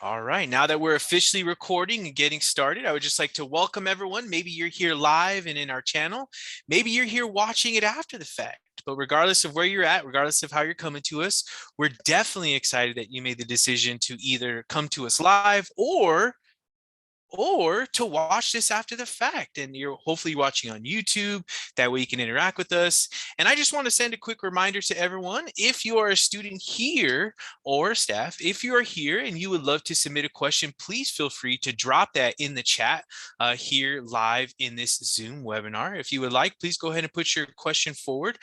All right, now that we're officially recording and getting started, I would just like to welcome everyone. Maybe you're here live and in our channel. Maybe you're here watching it after the fact. But regardless of where you're at, regardless of how you're coming to us, we're definitely excited that you made the decision to either come to us live or to watch this after the fact. And you're hopefully watching on YouTube. That way you can interact with us. And I just want to send a quick reminder to everyone. If you are a student here or staff, if you are here and you would love to submit a question, please feel free to drop that in the chat here live in this Zoom webinar. If you would like, please go ahead and put your question forward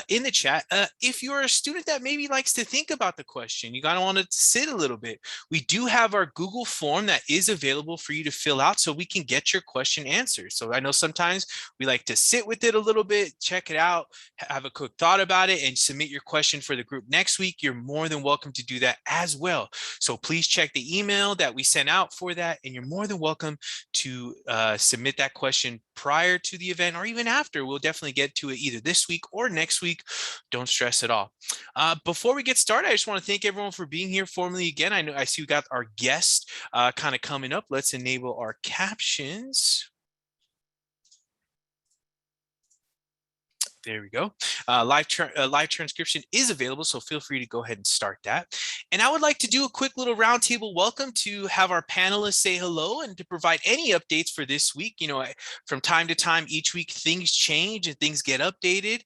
in the chat. If you're a student that maybe likes to think about the question, you gotta want to sit a little bit. We do have our Google form that is available for you to fill out so we can get your question answered. So I know sometimes we like to sit with it a little bit, check it out, have a quick thought about it, and submit your question for the group next week. You're more than welcome to do that as well. So please check the email that we sent out for that, and you're more than welcome to submit that question prior to the event or even after. We'll definitely get to it either this week or next week. Don't stress at all. Before we get started, I just want to thank everyone for being here formally again. I see we got our guest kind of coming up. Let's enable our captions. There we go. Live transcription is available, so feel free to go ahead and start that. And I would like to do a quick little roundtable welcome to have our panelists say hello and to provide any updates for this week. You know, from time to time, each week things change and things get updated,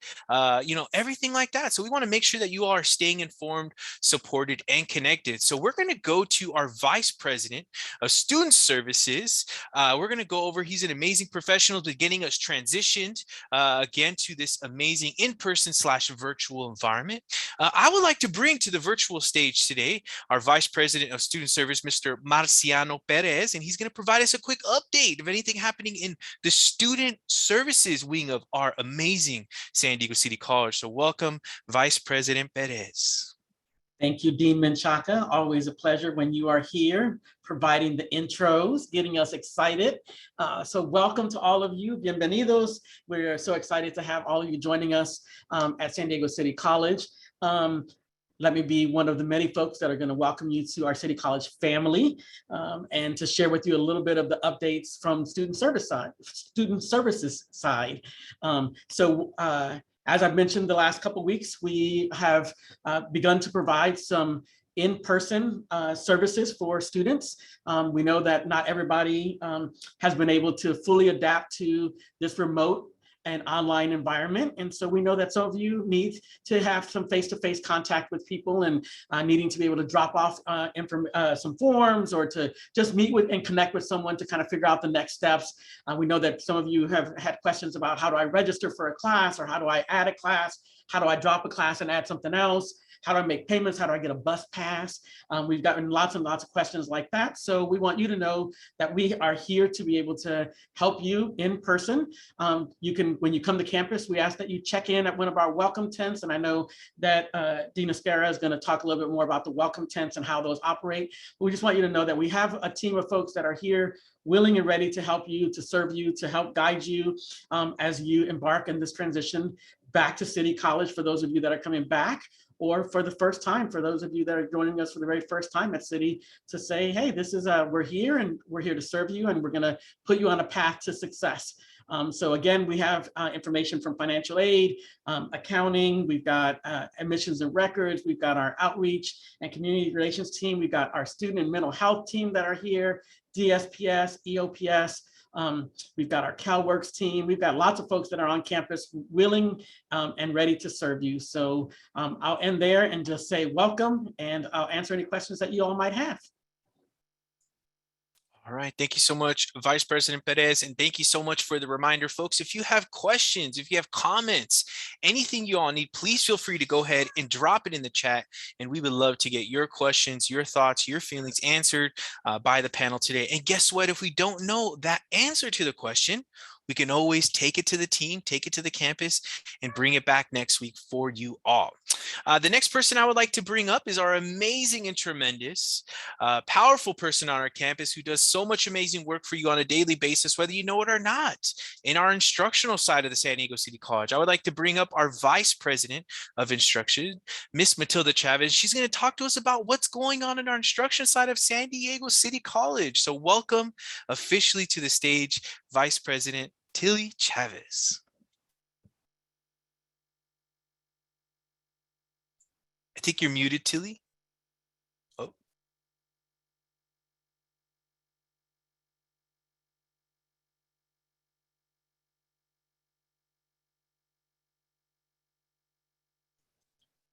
you know, everything like that. So we want to make sure that you all are staying informed, supported, and connected. So we're going to go to our Vice President of Student Services. We're going to go over, he's an amazing professional to getting us transitioned again to this amazing in-person / virtual environment. I would like to bring to the virtual stage today our Vice President of Student Service, Mr. Marciano Perez, and he's going to provide us a quick update of anything happening in the Student Services wing of our amazing San Diego City College. So welcome, Vice President Perez. Thank you, Dean Menchaca. Always a pleasure when you are here providing the intros, getting us excited. So welcome to all of you. Bienvenidos. We're so excited to have all of you joining us at San Diego City College. Let me be one of the many folks that are going to welcome you to our City College family and to share with you a little bit of the updates from student services side. As I've mentioned the last couple of weeks, we have begun to provide some in-person services for students. We know that not everybody has been able to fully adapt to this remote and online environment. And so we know that some of you need to have some face-to-face contact with people and needing to be able to drop off some forms or to just meet with and connect with someone to kind of figure out the next steps. We know that some of you have had questions about how do I register for a class, or how do I add a class? How do I drop a class and add something else? How do I make payments? How do I get a bus pass? We've gotten lots and lots of questions like that. So we want you to know that we are here to be able to help you in person. You can, when you come to campus, we ask that you check in at one of our welcome tents. And I know that Dean Escara is going to talk a little bit more about the welcome tents and how those operate. But we just want you to know that we have a team of folks that are here willing and ready to help you, to serve you, to help guide you as you embark in this transition back to City College, for those of you that are coming back, or for the first time, for those of you that are joining us for the very first time at City, to say, hey, this is, we're here and we're here to serve you, and we're gonna put you on a path to success. So again, we have information from financial aid, accounting, we've got admissions and records, we've got our outreach and community relations team, we've got our student and mental health team that are here, DSPS, EOPS, we've got our CalWorks team. We've got lots of folks that are on campus willing and ready to serve you. So I'll end there and just say welcome, and I'll answer any questions that you all might have. All right, thank you so much, Vice President Perez, and thank you so much for the reminder, folks. If you have questions, if you have comments, anything you all need, please feel free to go ahead and drop it in the chat, and we would love to get your questions, your thoughts, your feelings answered by the panel today. And guess what? If we don't know that answer to the question, we can always take it to the team, take it to the campus, and bring it back next week for you all. The next person I would like to bring up is our amazing and tremendous, powerful person on our campus who does so much amazing work for you on a daily basis, whether you know it or not, in our instructional side of the San Diego City College. I would like to bring up our Vice President of Instruction, Miss Matilda Chavez. She's going to talk to us about what's going on in our instruction side of San Diego City College. So welcome officially to the stage, Vice President Tilly Chavez. I think you're muted, Tilly. Oh.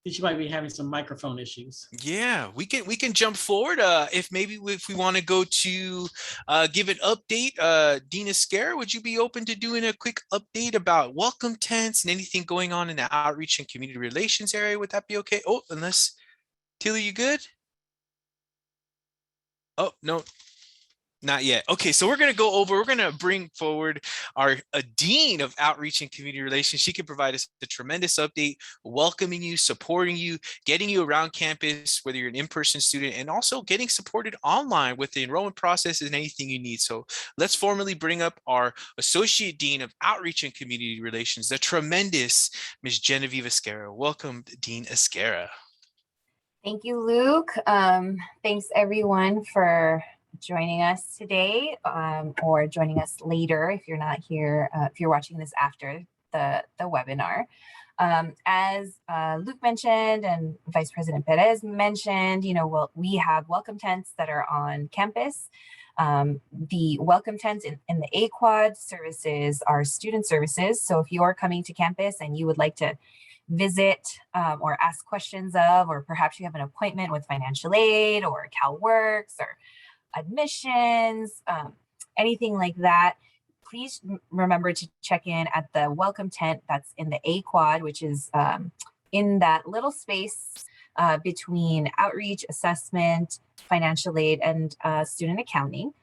She might be having some microphone issues. Yeah, we can jump forward. If we want to go to give an update, Dean Esquerra, would you be open to doing a quick update about welcome tents and anything going on in the outreach and community relations area? Would that be okay? Oh, unless Tilly, you good? Oh, no. Not yet. Okay, so we're going to bring forward our Dean of Outreach and Community Relations. She can provide us a tremendous update, welcoming you, supporting you, getting you around campus, whether you're an in-person student, and also getting supported online with the enrollment process and anything you need. So let's formally bring up our Associate Dean of Outreach and Community Relations, the tremendous Ms. Genevieve Esquerra. Welcome, Dean Esquerra. Thank you, Luke. Thanks everyone for joining us today, or joining us later if you're not here, if you're watching this after the webinar. As Luke mentioned and Vice President Perez mentioned, we have welcome tents that are on campus. The welcome tents in the A-Quad services are student services. So if you're coming to campus and you would like to visit or ask questions of, or perhaps you have an appointment with financial aid or CalWorks or admissions, anything like that, please remember to check in at the welcome tent that's in the A-Quad, which is in that little space between outreach, assessment, financial aid, and student accounting.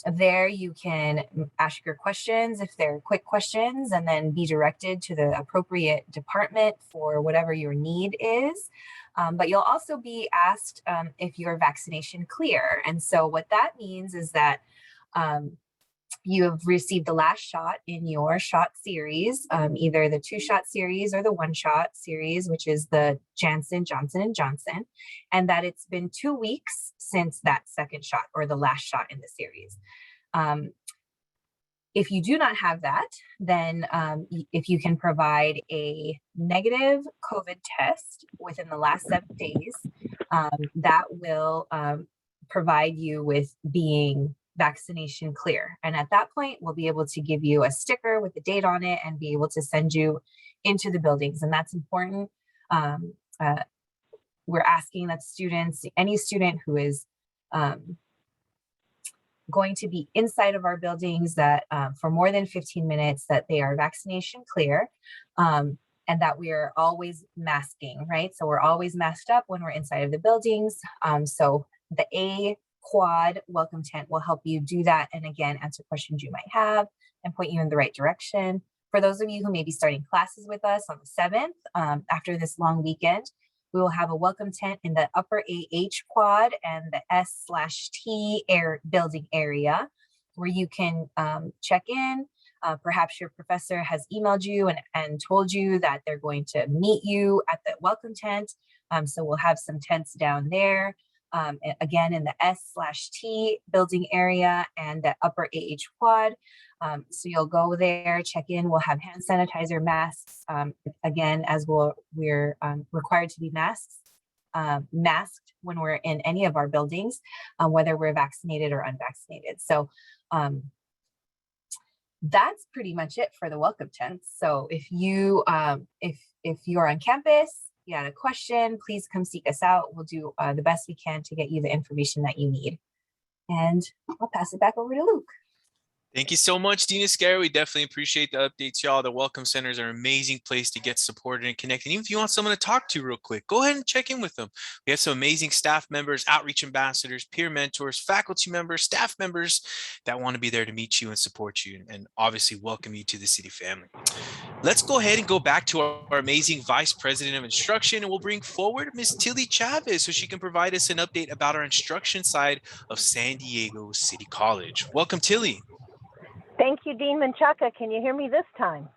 There you can ask your questions if they're quick questions, and then be directed to the appropriate department for whatever your need is. But you'll also be asked if you're vaccination clear. And so what that means is that you have received the last shot in your shot series, either the 2-shot series or the 1-shot series, which is the Janssen, Johnson & Johnson, and that it's been 2 weeks since that second shot or the last shot in the series. If you do not have that, then if you can provide a negative COVID test within the last 7 days, that will provide you with being vaccination clear. And at that point, we'll be able to give you a sticker with the date on it and be able to send you into the buildings. And that's important. We're asking that students, any student who is going to be inside of our buildings, that for more than 15 minutes, that they are vaccination clear, and that we are always masking, right? So we're always masked up when we're inside of the buildings. So the A-Quad welcome tent will help you do that, and again, answer questions you might have and point you in the right direction. For those of you who may be starting classes with us on the 7th, after this long weekend, we will have a welcome tent in the upper AH quad and the S/T building area, where you can check in. Perhaps your professor has emailed you and told you that they're going to meet you at the welcome tent. So we'll have some tents down there. Again, in the S/T building area and the upper AH quad. So you'll go there, check in. We'll have hand sanitizer, masks. Again, as we're required to be masked when we're in any of our buildings, whether we're vaccinated or unvaccinated. So that's pretty much it for the welcome tents. So if you if you're on campus, you had a question, please come seek us out. We'll do the best we can to get you the information that you need. And I'll pass it back over to Luke. Thank you so much, Dean Escara. We definitely appreciate the updates, y'all. The Welcome Centers are an amazing place to get supported and connected. Even if you want someone to talk to real quick, go ahead and check in with them. We have some amazing staff members, outreach ambassadors, peer mentors, faculty members, staff members that want to be there to meet you and support you and obviously welcome you to the city family. Let's go ahead and go back to our amazing Vice President of Instruction, and we'll bring forward Ms. Tilly Chavez so she can provide us an update about our instruction side of San Diego City College. Welcome, Tilly. Thank you, Dean Menchaca. Can you hear me this time?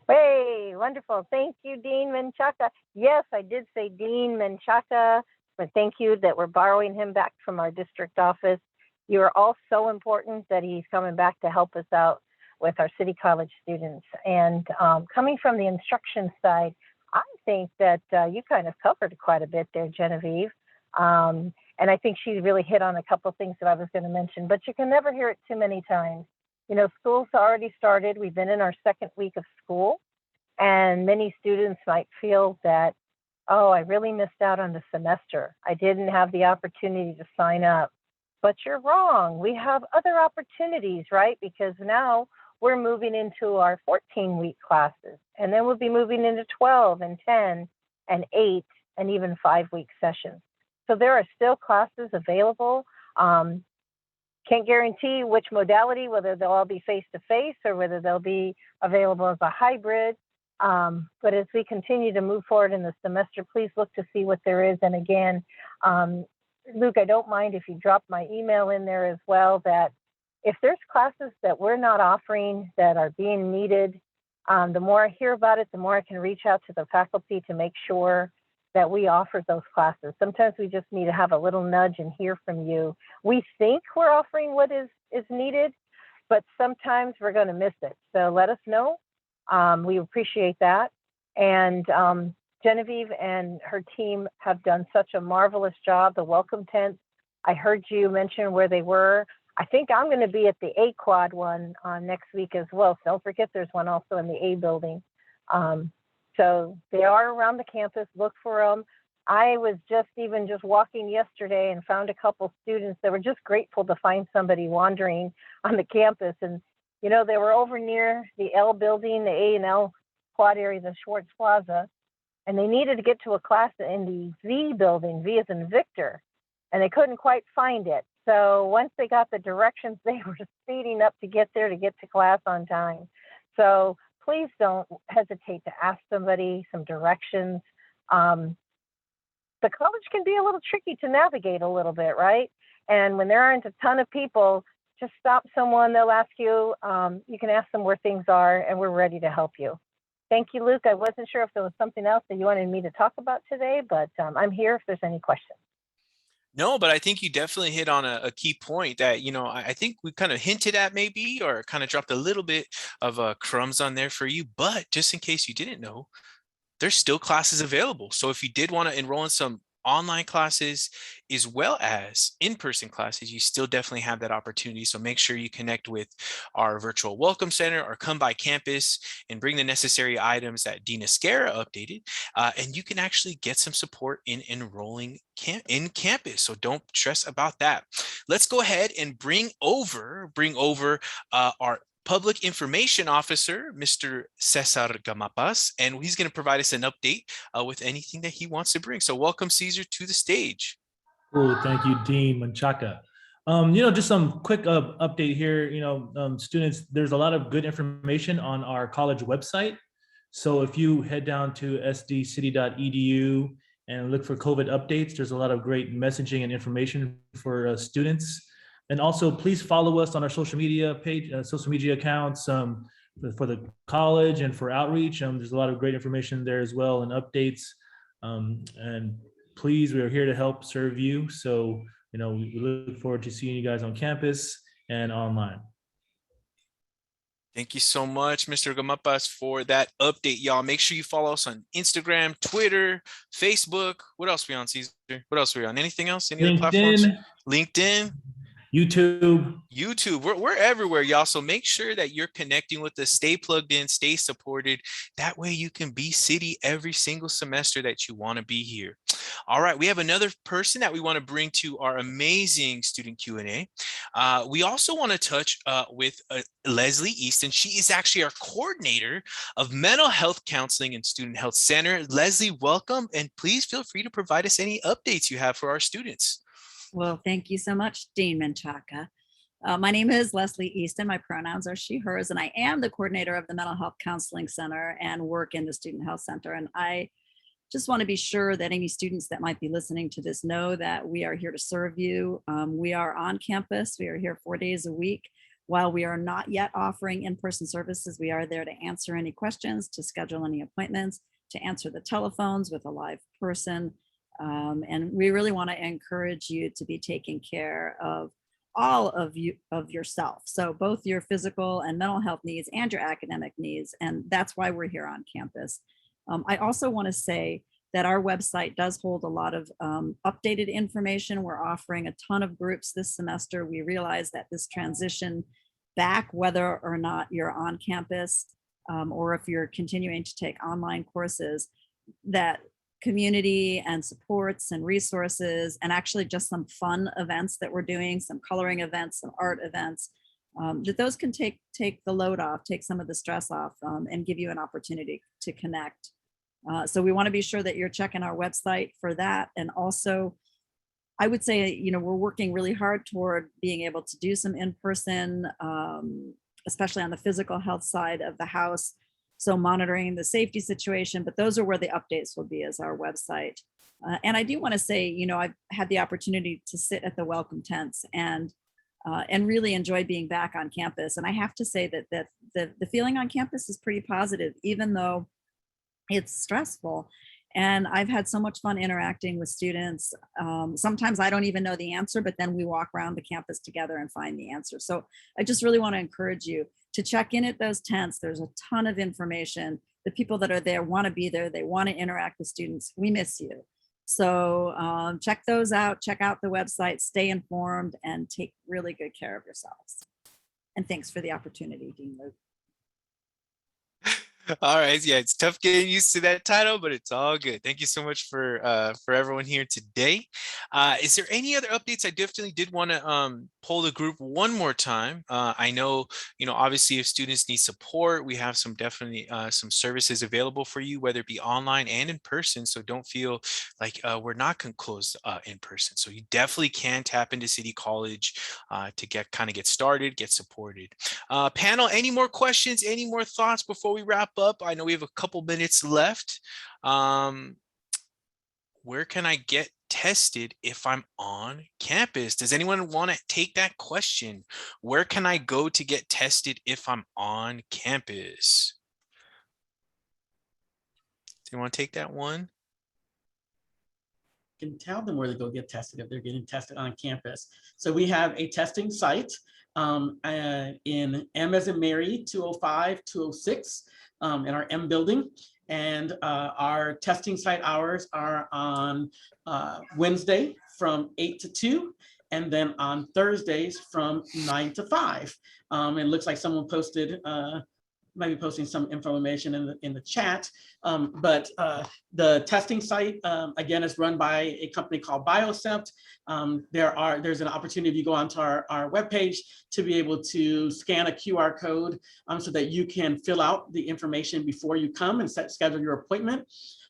Hey, wonderful. Thank you, Dean Menchaca. Yes, I did say Dean Menchaca, but thank you that we're borrowing him back from our district office. You are all so important that he's coming back to help us out with our City College students. And coming from the instruction side, I think that you kind of covered quite a bit there, Genevieve. And I think she really hit on a couple of things that I was going to mention, but you can never hear it too many times. You know, school's already started. We've been in our second week of school, and many students might feel that, oh, I really missed out on the semester. I didn't have the opportunity to sign up. But you're wrong. We have other opportunities, right? Because now we're moving into our 14-week classes, and then we'll be moving into 12 and 10 and 8 and even 5-week sessions. So there are still classes available. Can't guarantee which modality, whether they'll all be face-to-face or whether they'll be available as a hybrid. But as we continue to move forward in the semester, please look to see what there is. And again, Luke, I don't mind if you drop my email in there as well, that if there's classes that we're not offering that are being needed, the more I hear about it, the more I can reach out to the faculty to make sure that we offer those classes. Sometimes we just need to have a little nudge and hear from you. We think we're offering what is needed, but sometimes we're going to miss it. So let us know. We appreciate that. And Genevieve and her team have done such a marvelous job. The welcome tents, I heard you mention where they were. I think I'm going to be at the A Quad one next week as well. So don't forget there's one also in the A building. So they are around the campus. Look for them. I was just walking yesterday and found a couple students that were just grateful to find somebody wandering on the campus. And, you know, they were over near the L building, the A and L quad area, the Schwartz Plaza, and they needed to get to a class in the V building, V as in Victor, and they couldn't quite find it. So once they got the directions, they were speeding up to get there to get to class on time. So please don't hesitate to ask somebody some directions. The college can be a little tricky to navigate a little bit, right? And when there aren't a ton of people, just stop someone, they'll ask you. You can ask them where things are, and we're ready to help you. Thank you, Luke. I wasn't sure if there was something else that you wanted me to talk about today, but I'm here if there's any questions. No, but I think you definitely hit on a key point that, you know, I think we kind of hinted at maybe, or kind of dropped a little bit of crumbs on there for you. But just in case you didn't know, there's still classes available. So if you did want to enroll in some online classes as well as in-person classes, you still definitely have that opportunity. So make sure you connect with our virtual welcome center or come by campus and bring the necessary items that Dean Escara updated, and you can actually get some support in enrolling in campus. So don't stress about that. Let's go ahead and bring over our Public Information Officer, Mr. Cesar Gamapas, and he's going to provide us an update with anything that he wants to bring. So welcome, Cesar, to the stage. Cool. Thank you, Dean Menchaca. You know, just some quick update here. You know, students, there's a lot of good information on our college website. So if you head down to sdcity.edu and look for COVID updates, there's a lot of great messaging and information for students. And also, please follow us on our social media page, social media accounts for the college and for outreach. There's a lot of great information there as well and updates. And please, we are here to help serve you. So, you know, we look forward to seeing you guys on campus and online. Thank you so much, Mr. Gamapas, for that update, y'all. Make sure you follow us on Instagram, Twitter, Facebook. What else are we on, Cesar? What else are we on? Anything else? Any other platforms? LinkedIn. YouTube. We're everywhere, y'all. So make sure that you're connecting with us, stay plugged in, stay supported. That way you can be City every single semester that you want to be here. All right, we have another person that we want to bring to our amazing student Q&A. We also want to touch with Leslie Easton. She is actually our coordinator of mental health counseling and student health center. Leslie, welcome, and please feel free to provide us any updates you have for our students. Well, thank you so much, Dean Menchaca. My name is Leslie Easton. My pronouns are she, hers, and I am the coordinator of the Mental Health Counseling Center and work in the Student Health Center. And I just want to be sure that any students that might be listening to this know that we are here to serve you. We are on campus. We are here 4 days a week. While we are not yet offering in-person services, we are there to answer any questions, to schedule any appointments, to answer the telephones with a live person. And we really want to encourage you to be taking care of all of yourself. So both your physical and mental health needs and your academic needs. And that's why we're here on campus. I also want to say that our website does hold a lot of updated information. We're offering a ton of groups this semester. We realize that this transition back, whether or not you're on campus or if you're continuing to take online courses, that community and supports and resources and actually just some fun events that we're doing, some coloring events, some art events, that those can take the load off, take some of the stress off, and give you an opportunity to connect. So we want to be sure that you're checking our website for that. And also, I would say, we're working really hard toward being able to do some in-person, especially on the physical health side of the house. So monitoring the safety situation, but those are where the updates will be, is our website. And I do want to say, I've had the opportunity to sit at the welcome tents and really enjoy being back on campus. And I have to say that the feeling on campus is pretty positive, even though it's stressful. And I've had so much fun interacting with students. Sometimes I don't even know the answer, but then we walk around the campus together and find the answer. So I just really want to encourage you to check in at those tents. There's a ton of information. The people that are there want to be there. They want to interact with students. We miss you. So check those out. Check out the website, stay informed, and take really good care of yourselves. And thanks for the opportunity, Dean Luke. All right, yeah, it's tough getting used to that title, but it's all good. Thank you so much for everyone here today. Is there any other updates? I definitely did want to poll the group one more time. I know, obviously if students need support, we have some services available for you, whether it be online and in person. So don't feel like we're not going to close in person. So you definitely can tap into City College to get started, get supported. Panel, any more questions, any more thoughts before we wrap up? I know we have a couple minutes left. Where can I get tested if I'm on campus? Does anyone want to take that question? Where can I go to get tested if I'm on campus? Do you want to take that one? Can tell them where to go get tested if they're getting tested on campus. So we have a testing site in M as in Mary 205, 206 in our M building. And our testing site hours are on Wednesday from 8 to 2, and then on Thursdays from 9 to 5. It looks like someone posted, might be posting some information in the chat, but the testing site, again, is run by a company called Biocept. There's an opportunity if you go onto our webpage to be able to scan a QR code so that you can fill out the information before you come and schedule your appointment.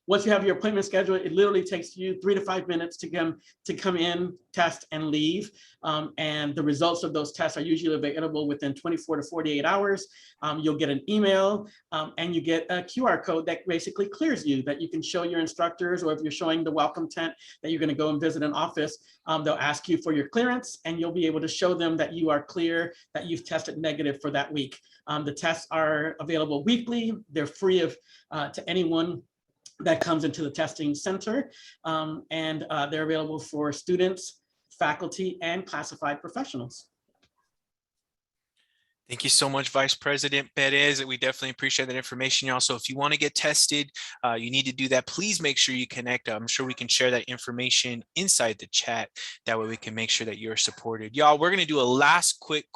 Once you have your appointment scheduled, it literally takes you 3 to 5 minutes to come in, test, and leave. And the results of those tests are usually available within 24 to 48 hours. You'll get an email and you get a QR code that basically clears you, that you can show your instructors, or if you're showing the welcome tent that you're going to go and visit an office, they'll ask you for your clearance, and you'll be able to show them that you are clear, that you've tested negative for that week. The tests are available weekly. They're free to anyone that comes into the testing center, and they're available for students, faculty, and classified professionals. Thank you so much, Vice President Perez. We definitely appreciate that information. Also, if you want to get tested, you need to do that. Please make sure you connect. I'm sure we can share that information inside the chat. That way we can make sure that you're supported. Y'all, we're going to do a last quick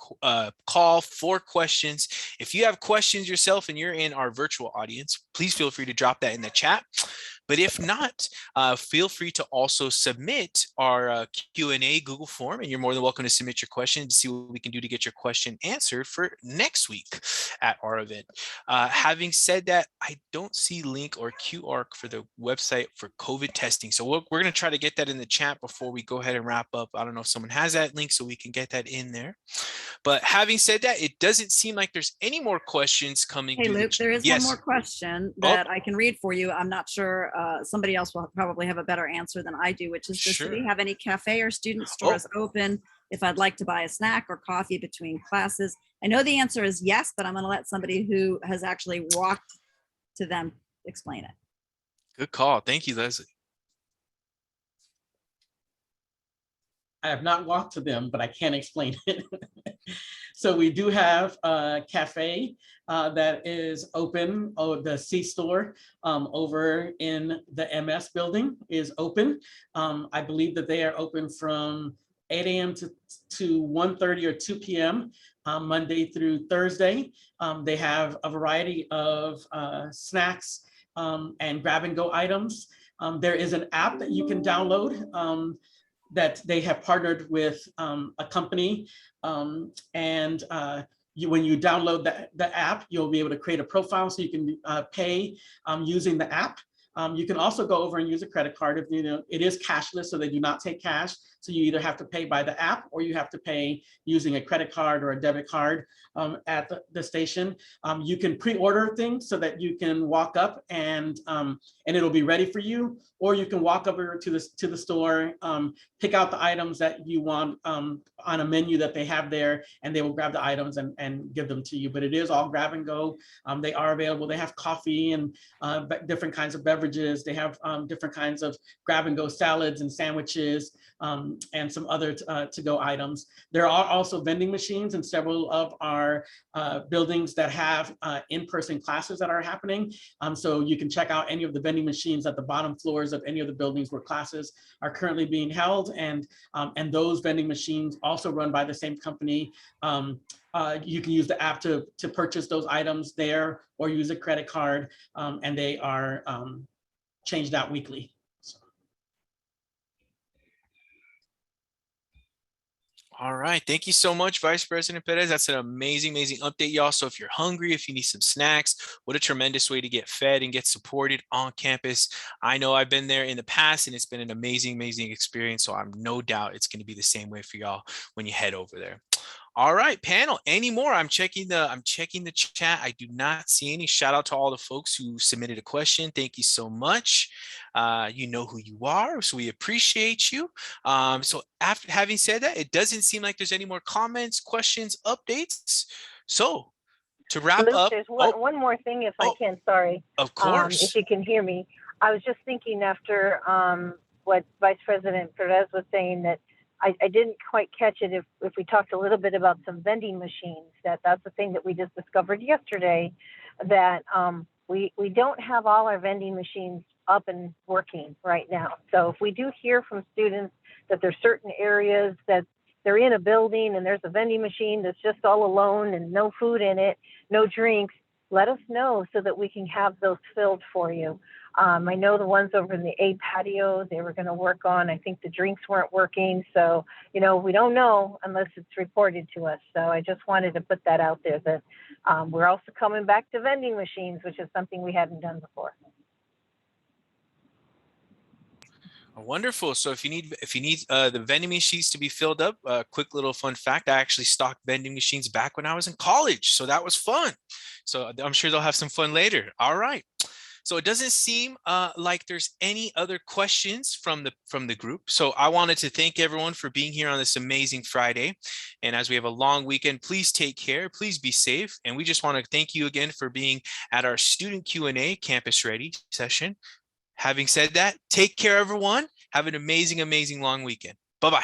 call for questions. If you have questions yourself and you're in our virtual audience, please feel free to drop that in the chat. But if not, feel free to also submit our Q&A Google form, and you're more than welcome to submit your question to see what we can do to get your question answered for next week at our event. Having said that, I don't see link or QR for the website for COVID testing. So we're going to try to get that in the chat before we go ahead and wrap up. I don't know if someone has that link so we can get that in there. But having said that, it doesn't seem like there's any more questions coming. Hey, Luke, there is one more question that I can read for you. I'm not sure, somebody else will probably have a better answer than I do, which is just, do we have any cafe or student stores open if I'd like to buy a snack or coffee between classes? I know the answer is yes, but I'm going to let somebody who has actually walked to them explain it. Good call. Thank you, Leslie. I have not walked to them, but I can explain it. So we do have a cafe that is open. Oh, the C-store over in the MS building is open. I believe that they are open from 8 a.m. to 1:30 or 2 p.m. Monday through Thursday. They have a variety of snacks and grab and go items. There is an app that you can download that they have partnered with a company, and when you download the app, you'll be able to create a profile so you can pay using the app. You can also go over and use a credit card if it is cashless, so they do not take cash. So you either have to pay by the app or you have to pay using a credit card or a debit card at the station. You can pre-order things so that you can walk up and it'll be ready for you, or you can walk over to the store, pick out the items that you want on a menu that they have there, and they will grab the items and give them to you. But it is all grab and go. They are available. They have coffee and different kinds of beverages. They have different kinds of grab and go salads and sandwiches, and some other to-go items. There are also vending machines in several of our buildings that have in-person classes that are happening. So you can check out any of the vending machines at the bottom floors of any of the buildings where classes are currently being held. And those vending machines also run by the same company. You can use the app to purchase those items there or use a credit card, and they are changed out weekly. All right. Thank you so much, Vice President Perez. That's an amazing update, y'all. So if you're hungry, if you need some snacks, what a tremendous way to get fed and get supported on campus. I know I've been there in the past and it's been an amazing experience. So I'm no doubt it's going to be the same way for y'all when you head over there. All right, panel, any more? I'm checking the chat. I do not see any. Shout out to all the folks who submitted a question. Thank you so much. You know who you are, so we appreciate you. So after having said that, it doesn't seem like there's any more comments, questions, updates. So to wrap Luke, up. there's one more thing, if I can, sorry. Of course. If you can hear me. I was just thinking after what Vice President Perez was saying, that I didn't quite catch it if we talked a little bit about some vending machines. That's the thing that we just discovered yesterday, that we don't have all our vending machines up and working right now. So if we do hear from students that there's certain areas that they're in a building and there's a vending machine that's just all alone and no food in it, no drinks, let us know so that we can have those filled for you. I know the ones over in the A patio, they were going to work on, I think the drinks weren't working. So, we don't know unless it's reported to us. So I just wanted to put that out there, that we're also coming back to vending machines, which is something we hadn't done before. Wonderful. So if you need the vending machines to be filled up, quick little fun fact, I actually stocked vending machines back when I was in college. So that was fun. So I'm sure they'll have some fun later. All right. So it doesn't seem like there's any other questions from the group. So I wanted to thank everyone for being here on this amazing Friday. And as we have a long weekend, please take care, please be safe. And we just want to thank you again for being at our student Q&A Campus Ready session. Having said that, take care, everyone. Have an amazing long weekend. Bye-bye.